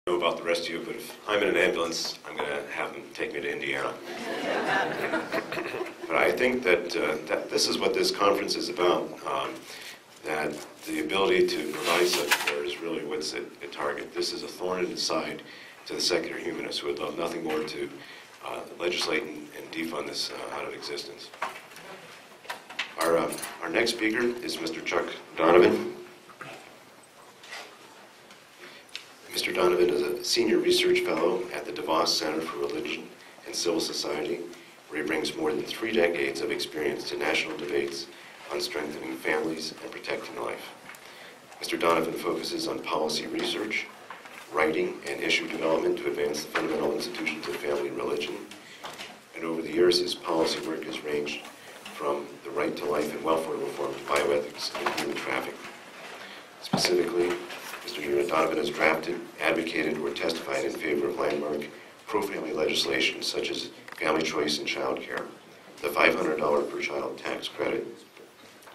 know about the rest of you, but if I'm in an ambulance, I'm going to have them take me to Indiana. But I think that, that this is what this conference is about, that the ability to provide such care is really what's at target. This is a thorn in the side to the secular humanists who would love nothing more to legislate and defund this out of existence. Our next speaker is Mr. Chuck Donovan. Mr. Donovan is a senior research fellow at the DeVos Center for Religion and Civil Society, where he brings more than 3 decades of experience to national debates on strengthening families and protecting life. Mr. Donovan focuses on policy research, writing, and issue development to advance the fundamental institutions of family and religion. And over the years, his policy work has ranged from the right to life and welfare reform to bioethics and human trafficking. Specifically, Mr. Donovan has drafted, advocated, or testified in favor of landmark pro-family legislation such as family choice and child care, the $500 per child tax credit,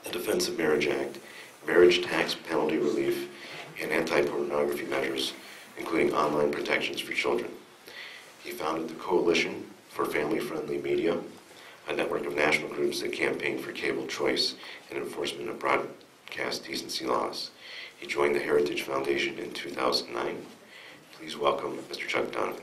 the Defense of Marriage Act, marriage tax penalty relief, and anti-pornography measures, including online protections for children. He founded the Coalition for Family-Friendly Media, a network of national groups that campaign for cable choice and enforcement of broadcast decency laws. He joined the Heritage Foundation in 2009. Please welcome Mr. Chuck Donovan.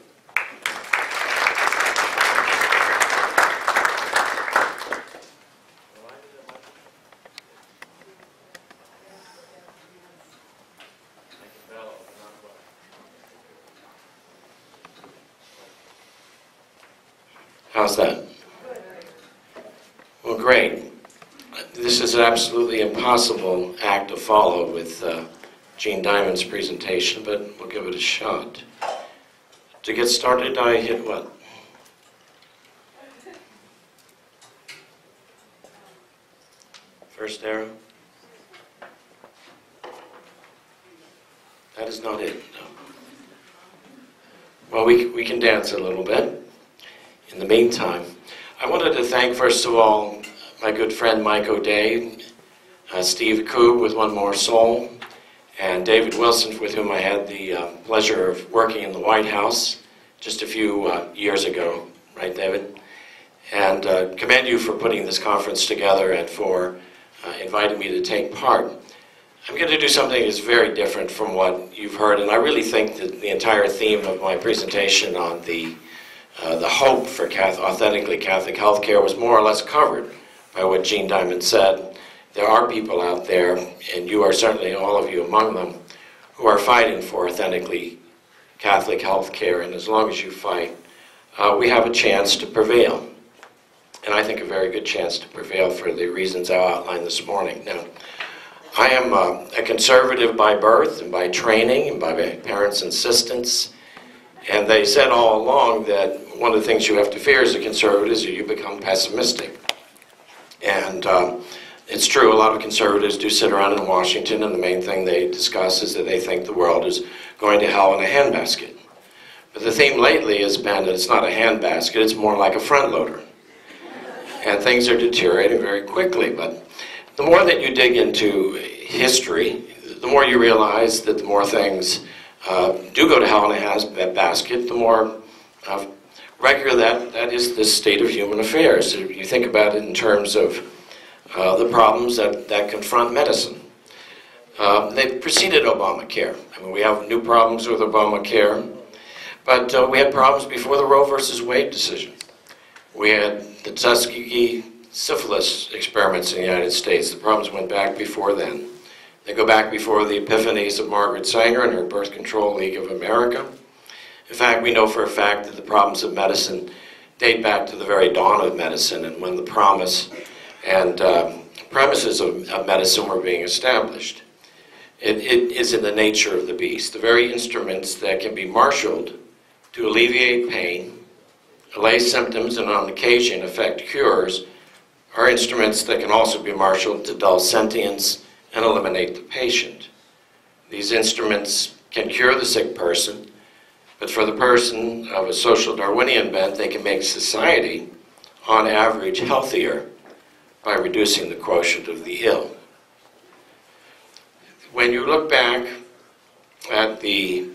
How's that? Well, great. This is an absolutely impossible act to follow with Gene Diamond's presentation, but we'll give it a shot. To get started, I hit what? First arrow? That is not it, no. Well, we can dance a little bit. In the meantime, I wanted to thank, first of all, my good friend Mike O'Day, Steve Koob with One More Soul, and David Wilson, with whom I had the pleasure of working in the White House just a few years ago, right, David? And commend you for putting this conference together and for inviting me to take part. I'm going to do something that's very different from what you've heard, and I really think that the entire theme of my presentation on the hope for authentically Catholic healthcare was more or less covered by what Gene Diamond said. There are people out there, and you are certainly all of you among them, who are fighting for authentically Catholic healthcare, and as long as you fight, we have a chance to prevail. And I think a very good chance to prevail for the reasons I outlined this morning. Now, I am a conservative by birth and by training and by my parents' insistence. And they said all along that one of the things you have to fear as a conservative is that you become pessimistic. And it's true, a lot of conservatives do sit around in Washington, and the main thing they discuss is that they think the world is going to hell in a handbasket. But the theme lately has been that it's not a handbasket, it's more like a front loader. And things are deteriorating very quickly. But the more that you dig into history, the more you realize that the more things do go to hell in a handbasket, the more regular that is the state of human affairs. You think about it in terms of the problems that confront medicine. They preceded Obamacare. I mean, we have new problems with Obamacare, but we had problems before the Roe versus Wade decision. We had the Tuskegee syphilis experiments in the United States. The problems went back before then. They go back before the epiphanies of Margaret Sanger and her Birth Control League of America. In fact, we know for a fact that the problems of medicine date back to the very dawn of medicine and when the promise and premises of medicine were being established. It is in the nature of the beast. The very instruments that can be marshaled to alleviate pain, allay symptoms, and on occasion effect cures are instruments that can also be marshaled to dull sentience and eliminate the patient. These instruments can cure the sick person, but for the person of a social Darwinian bent, they can make society, on average, healthier by reducing the quotient of the ill. When you look back at the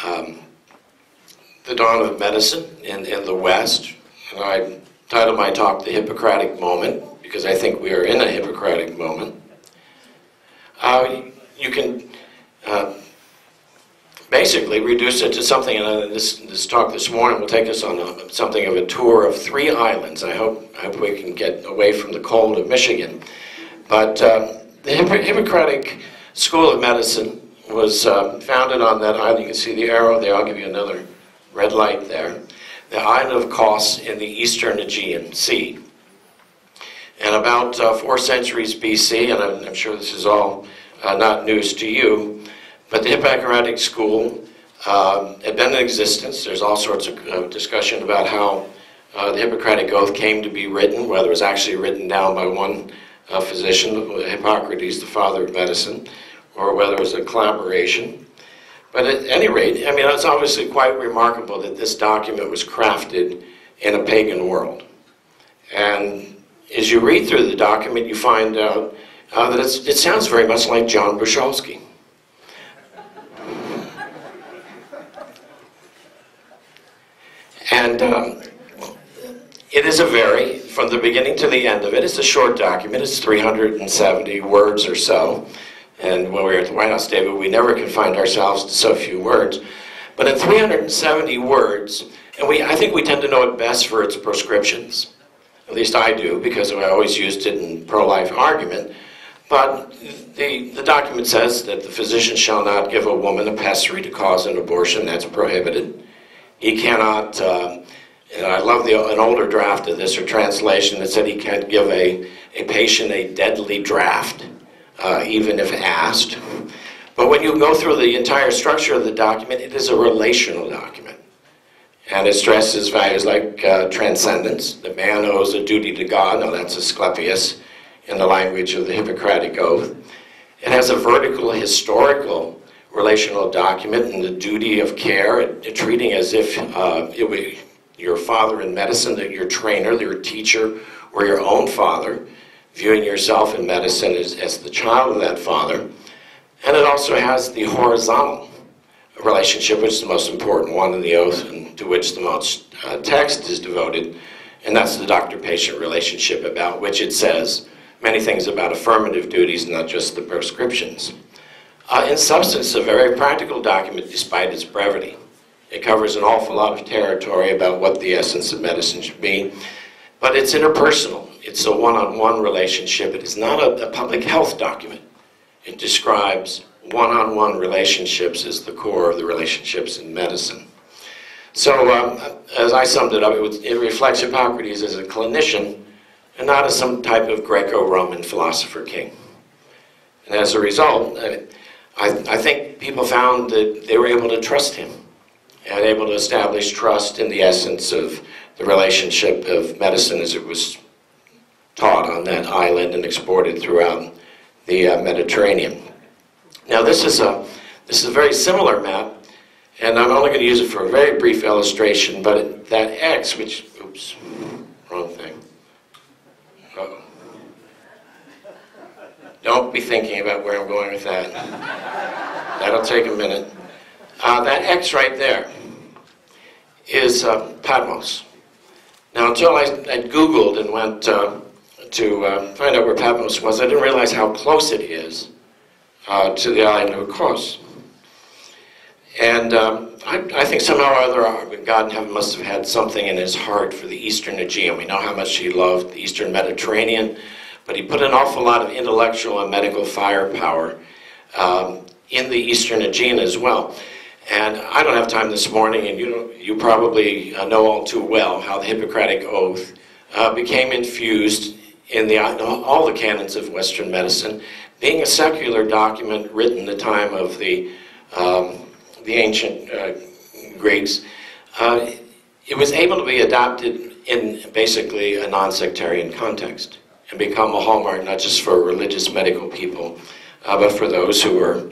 the dawn of medicine in the West. And I titled my talk The Hippocratic Moment, because I think we are in a Hippocratic moment. You can basically reduce it to something, and this talk this morning will take us on something of a tour of 3 islands. I hope we can get away from the cold of Michigan. But the Hippocratic School of Medicine was founded on that island. You can see the arrow there. I'll give you another red light there. The island of Cos in the eastern Aegean Sea. And about 4 centuries BC, and I'm sure this is all not news to you, but the Hippocratic School had been in existence. There's all sorts of discussion about how the Hippocratic Oath came to be written, whether it was actually written down by one physician, Hippocrates, the father of medicine, or whether it was a collaboration. But at any rate, I mean, it's obviously quite remarkable that this document was crafted in a pagan world. And as you read through the document, you find out that it sounds very much like John Bruchalski. And it is from the beginning to the end of it, it's a short document. It's 370 words or so. And when we were at the White House, David, we never confined ourselves to so few words. But in 370 words, and I think we tend to know it best for its proscriptions. At least I do, because I always used it in pro-life argument. But the document says that the physician shall not give a woman a pessary to cause an abortion. That's prohibited. He cannot, and I love an older draft of this, or translation, that said he can't give a patient a deadly draught, even if asked. But when you go through the entire structure of the document, it is a relational document. And it stresses values like transcendence. The man owes a duty to God. Now that's Asclepius in the language of the Hippocratic Oath. It has a vertical historical relational document and the duty of care, treating as if it were your father in medicine, that your trainer, your teacher, or your own father, viewing yourself in medicine as the child of that father. And it also has the horizontal relationship, which is the most important one in the oath, and to which the most text is devoted, and that's the doctor-patient relationship, about which it says many things about affirmative duties, not just the prescriptions. In substance, a very practical document despite its brevity. It covers an awful lot of territory about what the essence of medicine should be, but it's interpersonal. It's a one-on-one relationship. It is not a public health document. It describes one-on-one relationships as the core of the relationships in medicine. So, as I summed it up, it reflects Hippocrates as a clinician and not as some type of Greco-Roman philosopher king. And as a result, I think people found that they were able to trust him and able to establish trust in the essence of the relationship of medicine as it was taught on that island and exported throughout the Mediterranean. Now this is a very similar map, and I'm only going to use it for a very brief illustration, but that X, which, oops, wrong thing. Uh-oh. Don't be thinking about where I'm going with that. That'll take a minute. That X right there is Patmos. Now, until I Googled and went to find out where Patmos was, I didn't realize how close it is to the island of Kos. And I think somehow or other God in heaven must have had something in his heart for the Eastern Aegean. We know how much he loved the Eastern Mediterranean, but he put an awful lot of intellectual and medical firepower in the Eastern Aegean as well. And I don't have time this morning, and you probably know all too well how the Hippocratic Oath became infused in all the canons of Western medicine. Being a secular document written in the time of the ancient Greeks, it was able to be adopted in basically a non-sectarian context and become a hallmark not just for religious medical people, but for those who were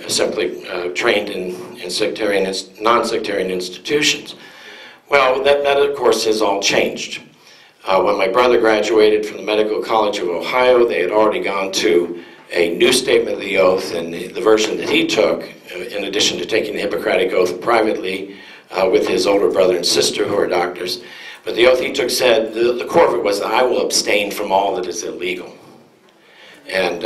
simply trained in non-sectarian institutions. Well, that of course has all changed. When my brother graduated from the Medical College of Ohio, they had already gone to a new statement of the oath, and the version that he took, in addition to taking the Hippocratic oath privately with his older brother and sister who are doctors, but the oath he took said, the core of it was, I will abstain from all that is illegal. And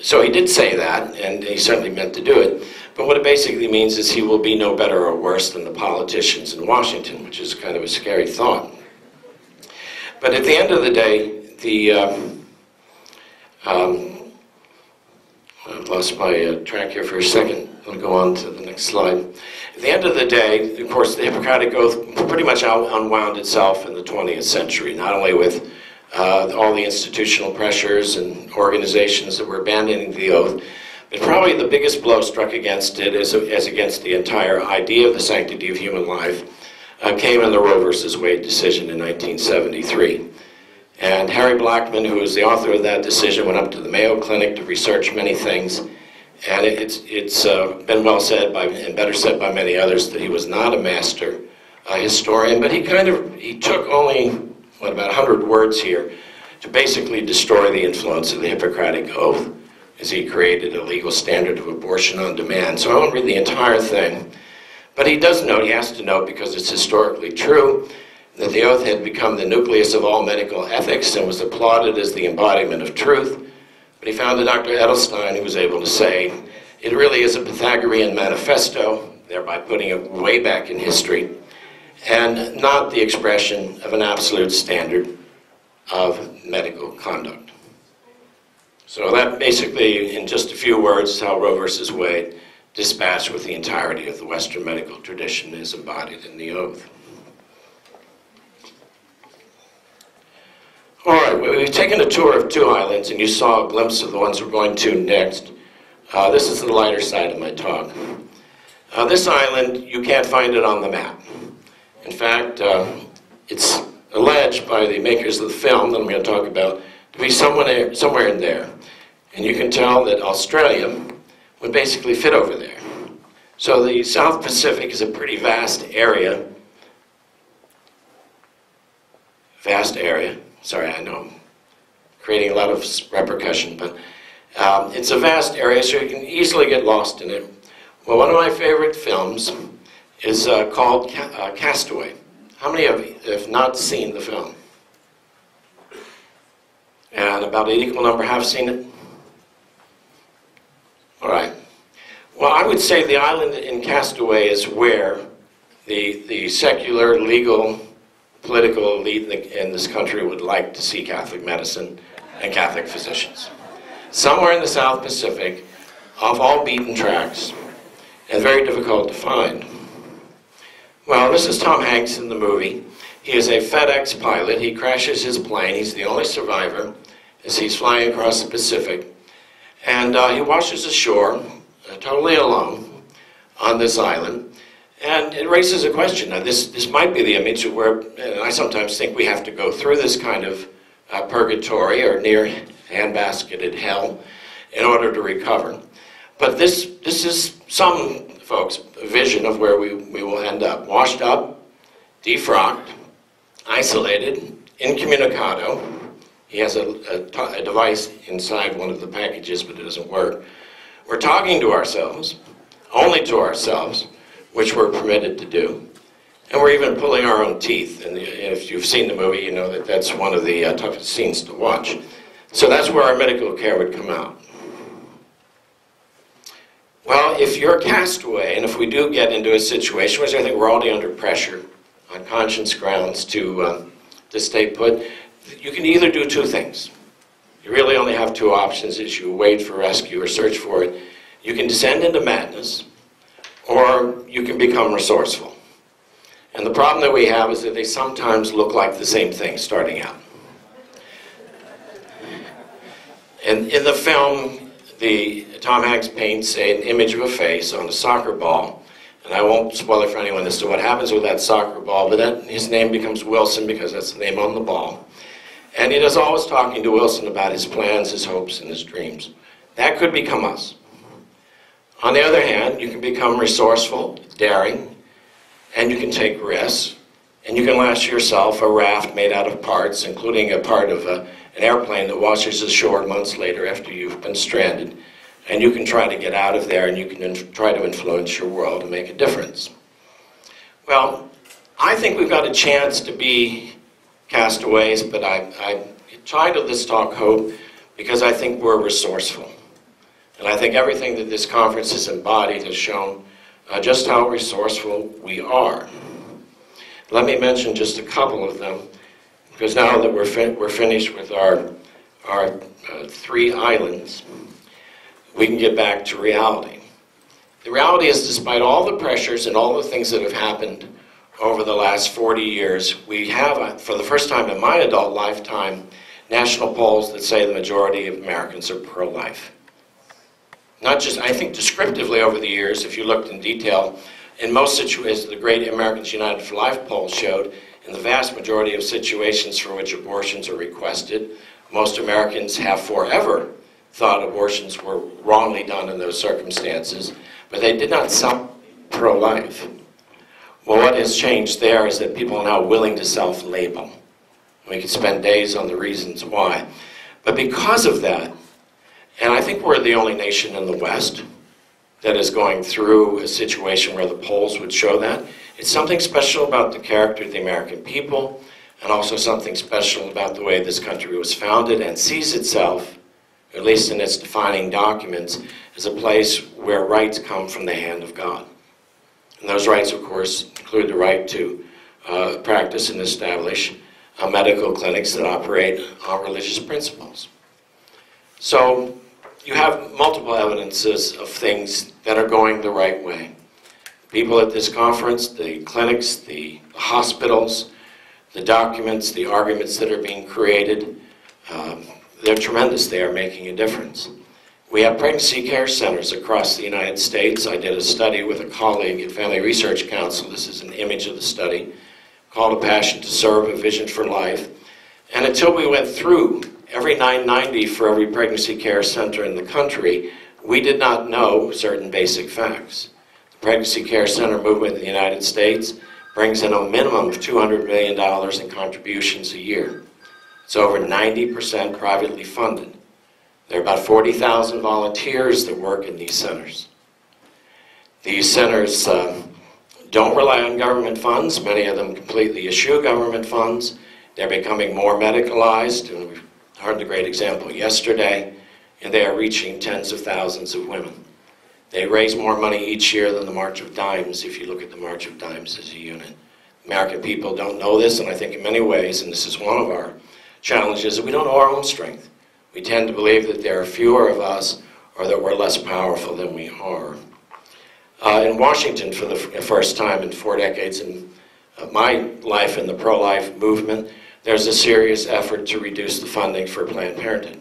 so he did say that, and he certainly meant to do it. But what it basically means is he will be no better or worse than the politicians in Washington, which is kind of a scary thought. But at the end of the day, I've lost my track here for a second. I'll go on to the next slide. At the end of the day, of course, the Hippocratic Oath pretty much unwound itself in the 20th century, not only with all the institutional pressures and organizations that were abandoning the oath, but probably the biggest blow struck against it as against the entire idea of the sanctity of human life came in the Roe versus Wade decision in 1973. And Harry Blackman, who was the author of that decision, went up to the Mayo Clinic to research many things. And it's been well said by, and better said by many others, that he was not a master historian, but he took only, about 100 words here to basically destroy the influence of the Hippocratic Oath, as he created a legal standard of abortion on demand. So I won't read the entire thing, but he does note, he has to note, because it's historically true, that the oath had become the nucleus of all medical ethics and was applauded as the embodiment of truth. But he found that Dr. Edelstein, who was able to say, it really is a Pythagorean manifesto, thereby putting it way back in history, and not the expression of an absolute standard of medical conduct. So that basically, in just a few words, is how Roe versus Wade dispatched with the entirety of the Western medical tradition as embodied in the oath. All right, we've taken a tour of 2 islands, and you saw a glimpse of the ones we're going to next. This is the lighter side of my talk. This island, you can't find it on the map. In fact, it's alleged by the makers of the film that I'm going to talk about to be somewhere in there. And you can tell that Australia would basically fit over there. So the South Pacific is a pretty vast area. Sorry, I know I'm creating a lot of repercussion, but it's a vast area, so you can easily get lost in it. Well, one of my favorite films is called Castaway. How many of you have not seen the film? And about an equal number have seen it? All right. Well, I would say the island in Castaway is where the secular, legal, political elite in this country would like to see Catholic medicine and Catholic physicians. Somewhere in the South Pacific, off all beaten tracks, and very difficult to find. Well, this is Tom Hanks in the movie. He is a FedEx pilot. He crashes his plane. He's the only survivor as he's flying across the Pacific. And he washes ashore, totally alone, on this island. And it raises a question. Now, this might be the image where I sometimes think we have to go through this kind of purgatory or near handbasketed hell in order to recover. But this is some folks' vision of where we will end up. Washed up, defrocked, isolated, incommunicado. He has a device inside one of the packages, but it doesn't work. We're talking to ourselves, only to ourselves, which we're permitted to do. And we're even pulling our own teeth. And if you've seen the movie, you know that that's one of the toughest scenes to watch. So that's where our medical care would come out. Well, if you're a castaway, and if we do get into a situation, which I think we're already under pressure on conscience grounds to stay put, you can either do 2 things. You really only have 2 options as you wait for rescue or search for it. You can descend into madness, or you can become resourceful. And the problem that we have is that they sometimes look like the same thing starting out. And in the film, Tom Hanks paints an image of a face on a soccer ball. And I won't spoil it for anyone as to what happens with that soccer ball, but his name becomes Wilson because that's the name on the ball. And he is always talking to Wilson about his plans, his hopes, and his dreams. That could become us. On the other hand, you can become resourceful, daring, and you can take risks, and you can lash yourself a raft made out of parts, including a part of an airplane that washes ashore months later after you've been stranded. And you can try to get out of there, and you can try to influence your world and make a difference. Well, I think we've got a chance to be castaways, but I titled this talk Hope because I think we're resourceful. And I think everything that this conference has embodied has shown just how resourceful we are. Let me mention just a couple of them, because now that we're finished with our 3 islands, we can get back to reality. The reality is, despite all the pressures and all the things that have happened over the last 40 years, we have, for the first time in my adult lifetime, national polls that say the majority of Americans are pro-life. Not just, I think descriptively over the years, if you looked in detail, in most situations, the Great Americans United for Life poll showed, in the vast majority of situations for which abortions are requested, most Americans have forever thought abortions were wrongly done in those circumstances, but they did not sound pro-life. Well, what has changed there is that people are now willing to self-label. We could spend days on the reasons why. But because of that, and I think we're the only nation in the West that is going through a situation where the polls would show that, it's something special about the character of the American people, and also something special about the way this country was founded and sees itself, at least in its defining documents, as a place where rights come from the hand of God. And those rights, of course, include the right to practice and establish medical clinics that operate on religious principles. So you have multiple evidences of things that are going the right way. People at this conference, the clinics, the hospitals, the documents, the arguments that are being created, they're tremendous. They are making a difference. We have pregnancy care centers across the United States. I did a study with a colleague at Family Research Council. This is an image of the study, called A Passion to Serve, A Vision for Life. And until we went through every $9.90 for every pregnancy care center in the country, we did not know certain basic facts. The pregnancy care center movement in the United States brings in a minimum of $200 million in contributions a year. It's over 90% privately funded. There are about 40,000 volunteers that work in these centers. These centers don't rely on government funds. Many of them completely eschew government funds. They're becoming more medicalized, and we've heard the great example yesterday, and they are reaching tens of thousands of women. They raise more money each year than the March of Dimes, if you look at the March of Dimes as a unit. American people don't know this, and I think in many ways, and this is one of our challenges, that we don't know our own strength. We tend to believe that there are fewer of us, or that we're less powerful than we are. In Washington, for the first time in 4 decades in my life in the pro-life movement, there's a serious effort to reduce the funding for Planned Parenthood.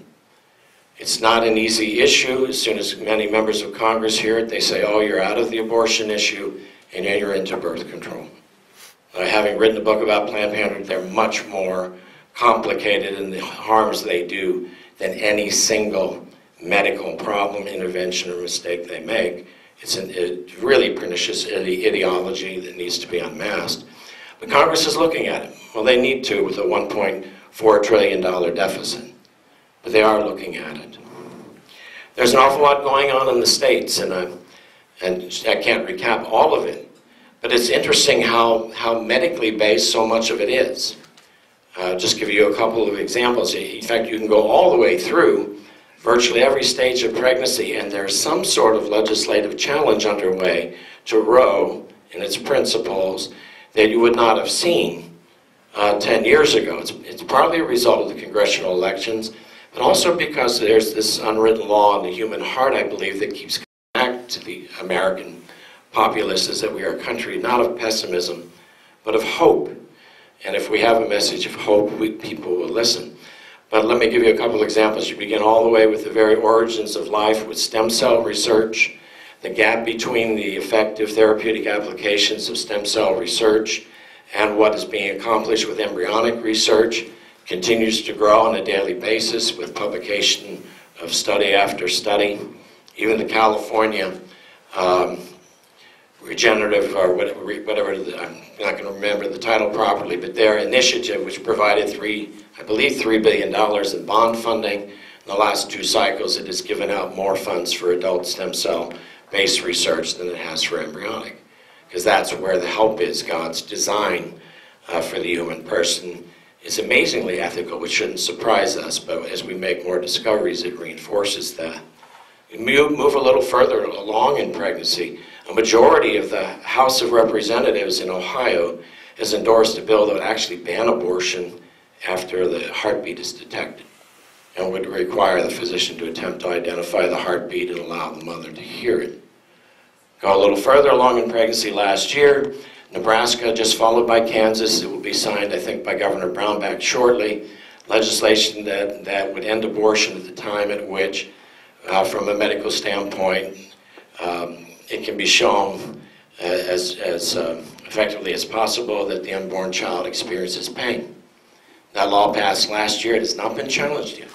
It's not an easy issue. As soon as many members of Congress hear it, they say, oh, you're out of the abortion issue, and then you're into birth control. Having written a book about Planned Parenthood, they're much more complicated in the harms they do than any single medical problem, intervention, or mistake they make. It's a really pernicious ideology that needs to be unmasked. But Congress is looking at it. Well, they need to with a $1.4 trillion deficit. But they are looking at it. There's an awful lot going on in the states, and I can't recap all of it. But it's interesting how medically based so much of it is. Just give you a couple of examples. In fact, you can go all the way through virtually every stage of pregnancy, and there's some sort of legislative challenge underway to Roe and its principles that you would not have seen 10 years ago. It's partly a result of the congressional elections, but also because there's this unwritten law in the human heart, I believe, that keeps coming back to the American populace, is that we are a country not of pessimism, but of hope. And if we have a message of hope, people will listen. But let me give you a couple examples. You begin all the way with the very origins of life with stem cell research, the gap between the effective therapeutic applications of stem cell research and what is being accomplished with embryonic research continues to grow on a daily basis with publication of study after study. Even the California regenerative, or whatever I'm not going to remember the title properly, but their initiative, which provided I believe $3 billion in bond funding. In the last 2 cycles, it has given out more funds for adult stem cell-based research than it has for embryonic, because that's where the help is. God's design for the human person is amazingly ethical, which shouldn't surprise us, but as we make more discoveries, it reinforces that. We move a little further along in pregnancy. A majority of the House of Representatives in Ohio has endorsed a bill that would actually ban abortion after the heartbeat is detected, and would require the physician to attempt to identify the heartbeat and allow the mother to hear it. Go a little further along in pregnancy last year, Nebraska, just followed by Kansas. It will be signed, I think, by Governor Brownback shortly, legislation that would end abortion at the time at which, from a medical standpoint, it can be shown as effectively as possible that the unborn child experiences pain. That law passed last year. It has not been challenged yet.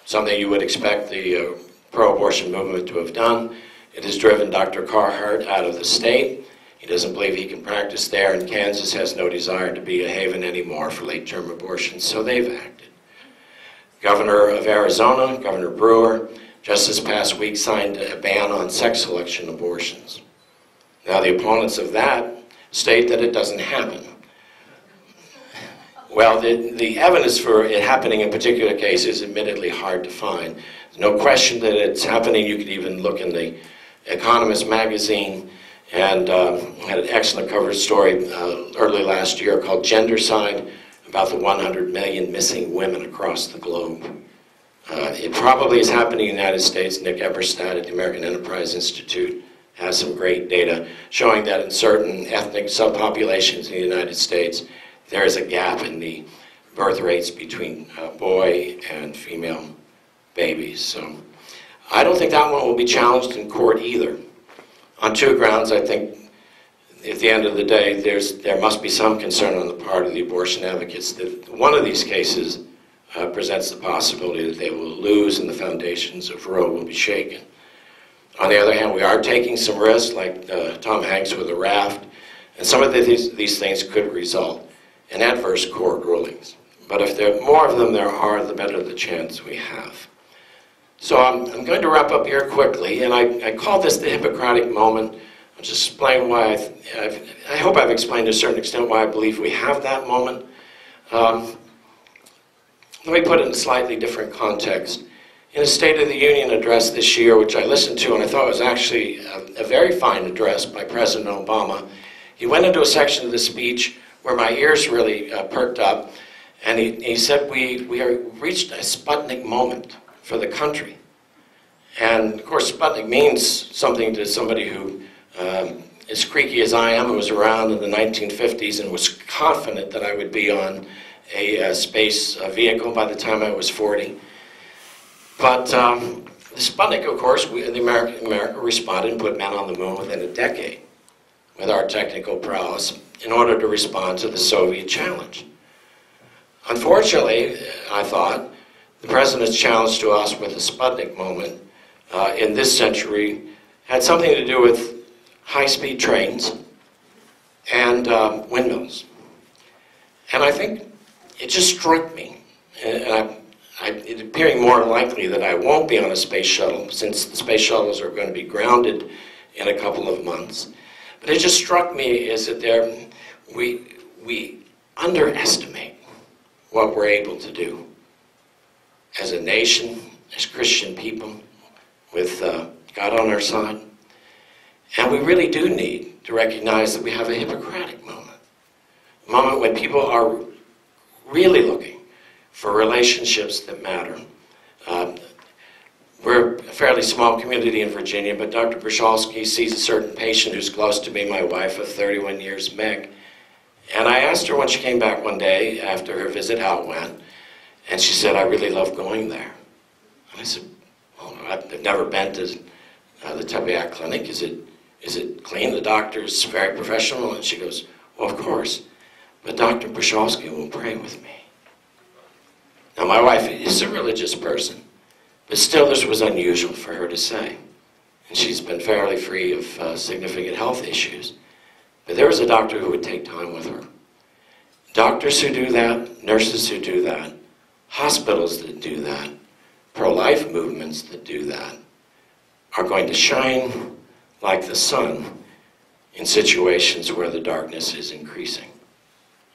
Something you would expect the pro-abortion movement to have done. It has driven Dr. Carhart out of the state. He doesn't believe he can practice there, and Kansas has no desire to be a haven anymore for late-term abortions, so they've acted. Governor of Arizona, Governor Brewer, just this past week signed a ban on sex selection abortions. Now, the opponents of that state that it doesn't happen. Well, the evidence for it happening in particular cases is admittedly hard to find. There's no question that it's happening. You could even look in the Economist magazine, and had an excellent cover story early last year called Gendercide, about the 100 million missing women across the globe. It probably is happening in the United States. Nick Eberstadt at the American Enterprise Institute has some great data showing that in certain ethnic subpopulations in the United States, there is a gap in the birth rates between boy and female babies. So I don't think that one will be challenged in court either. On 2 grounds, I think at the end of the day, there must be some concern on the part of the abortion advocates that one of these cases presents the possibility that they will lose and the foundations of Roe will be shaken. On the other hand, we are taking some risks, like Tom Hanks with a raft, and some of these things could result in adverse court rulings. But if there are more of them there are, the better the chance we have. So I'm going to wrap up here quickly, and I call this the Hippocratic moment. I'll just explain why I hope I've explained to a certain extent why I believe we have that moment. Let me put it in a slightly different context. In a State of the Union address this year, which I listened to and I thought was actually a very fine address by President Obama, he went into a section of the speech where my ears really perked up, and he said we are reached a Sputnik moment for the country. And of course, Sputnik means something to somebody who as creaky as I am, who was around in the 1950s and was confident that I would be on a space vehicle by the time I was 40. But the Sputnik, of course, America responded and put men on the moon within a decade with our technical prowess in order to respond to the Soviet challenge. Unfortunately, I thought, the President's challenge to us with the Sputnik moment in this century had something to do with high-speed trains and windmills. And I think it just struck me, and it appearing more likely that I won't be on a space shuttle, since the space shuttles are going to be grounded in a couple of months. But it just struck me is that we underestimate what we're able to do as a nation, as Christian people, with God on our side. And we really do need to recognize that we have a Hippocratic moment. A moment when people are really looking for relationships that matter. We're a fairly small community in Virginia, but Dr. Brushalski sees a certain patient who's close to me, my wife of 31 years, Meg. And I asked her when she came back one day after her visit how it went, and she said, I really love going there. And I said, well, I've never been to the Tepeyac Clinic. Is it clean? The doctor's very professional. And she goes, well, of course, but Dr. Brushalski will pray with me. Now, my wife is a religious person, but still this was unusual for her to say. and she's been fairly free of significant health issues. But there was a doctor who would take time with her. Doctors who do that, nurses who do that, hospitals that do that, pro-life movements that do that, are going to shine like the sun in situations where the darkness is increasing.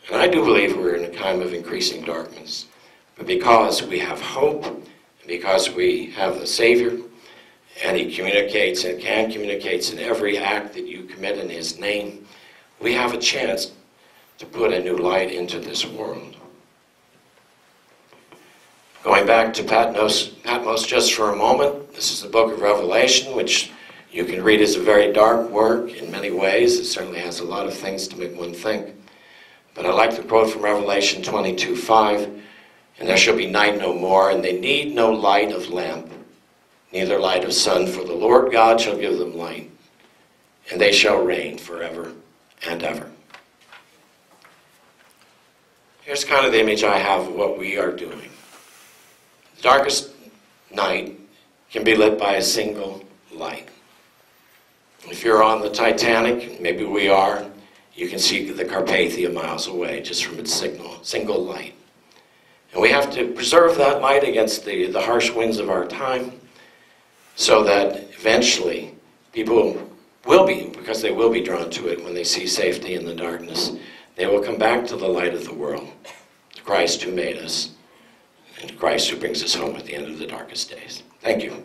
And I do believe we're in a time of increasing darkness. But because we have hope, and because we have the Savior, and he communicates and can communicate in every act that you commit in his name, we have a chance to put a new light into this world. Going back to Patmos just for a moment, this is the book of Revelation, which you can read as a very dark work in many ways. It certainly has a lot of things to make one think. But I like the quote from Revelation 22:5, and there shall be night no more, and they need no light of lamp, neither light of sun, for the Lord God shall give them light, and they shall reign forever and ever. Here's kind of the image I have of what we are doing. The darkest night can be lit by a single light. If you're on the Titanic, maybe we are, you can see the Carpathia miles away just from its single light. And we have to preserve that light against the harsh winds of our time so that eventually people will be, because they will be drawn to it when they see safety in the darkness, they will come back to the light of the world, to Christ who made us, and to Christ who brings us home at the end of the darkest days. Thank you.